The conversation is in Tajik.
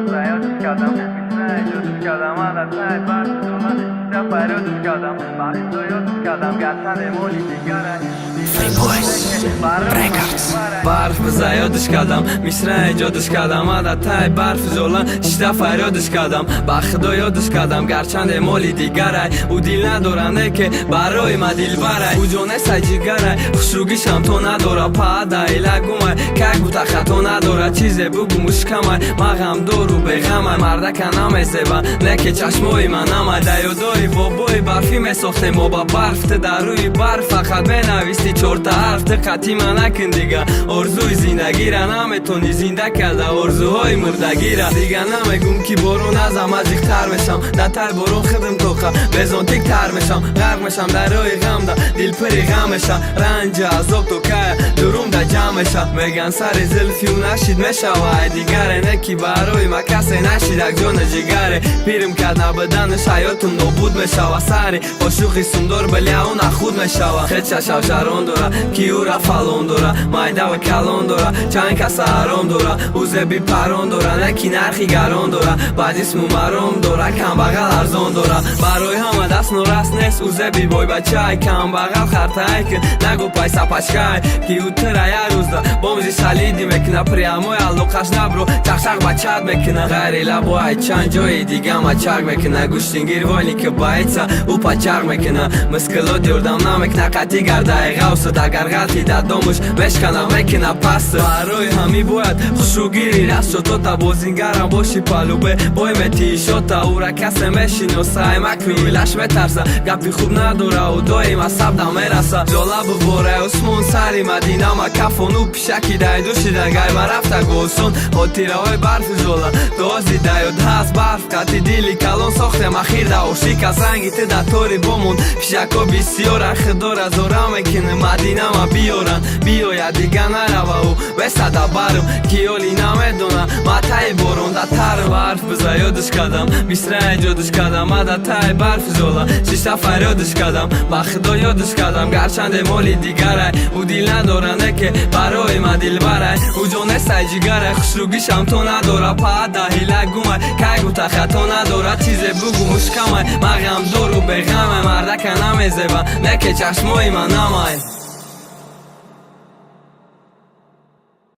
زیادش کردم میتونه جدش کردم عدد سعید برش دولا شب فریادش کردم بخش تو یادش کردم گرچند مولی دیگره برف زیادش کردم میسره ایجادش کردم عدد تای برف زولا شده فریادش کردم با خدا یادش کردم گرچند مالی دیگره او دیل ندارنده که برای ما دیل بره او جانه سجیگره خوشروگیشم تو نداره پاده ایلگومه که گوتا خطا نداره چیزه بگو مشکمه ما غم دارو به غمه مردک نمیزه نه که چشمای من نمده یادای بابای برفی میساخته ما با برف در روی برف فقط بنویستی چورتا حرف دقتی من نکن دیگه ارزوی زندگی را نمیتونی زنده کرده ارزوهای مردگی را دیگه نمیگم که بارون ازم ازیختر میشم در تای بارون خدم توقع بزانتیک تر میشم غرق میشم در روی غم دا دل پری غم میشم رنج عذاب تو که دروم دا جمع میشم میگن سر زلفی و نشید میشوه دیگره نکی برای ما کسی نشید اک جان جگره پیرم کرد نبدنش حیاتم نابود میشوه سری عاشقی سندور بلی اون خود میشوه خیلی چشم شران داره کیو را فالون داره مایده و کلان داره چند کس حرام داره اوزه بی پران داره نکی نرخی گران داره بعد اسم مرام داره کم بغل ارزان داره برای همه دست نورست نیست اوزه بی بای بچه کم بغل خرطه که نگو پایسا پشکای کیو تره یه روز ده بامزی سلیدی میکنه پریاموی اللوقش نبرو چخشق بچت میکنه غیری لبوی چند جای دیگه ما چرگ میکنه گوشتینگیر والی که بایدسا او پچرگ میکنه مسکلو دیردم نمیکنه قطی گرده غوصت اگر غلطی در دامش بشکنم میکنه پست برای همی باید خوشوگیری رست شد تو تا بازینگرم باشی پلوبه بای متی شد تا او را کسی میشین و سعی مکنی ویلش میترسه گپی خوب نداره و دایم از سب نمیرسه جالب باره اسمون سری مدینه ما کفانو پیشکی دای دوشی در گای ما رفته گوسون خاطیره های برف زولا دوازی دای و دست برف کتی دیلی کلان ساختم اخیر دا اوشی که سنگی تی در توری بامون پیشکا بسیار اخ دار از آرام میکنه مدینه ما بیارن بیاید دیگه نروه و بسته دا برم کیالی نمیدونه ما تای بارون دا تر برف بزا یادش کردم میسره ایجادش کردم عدد تای برف زولا شیشته فریادش کردم با خدا یادش کردم گرچند مالی دیگره او دیل ندارنده که برای ما دیل بره او جانه سجیگره خوشروگیشم تو نداره پاده هیلگومه که گوتا خطا نداره چیزه بگو مشکمه ما غم دارو به غمه مردک نمیزه نه که چشمای من نمای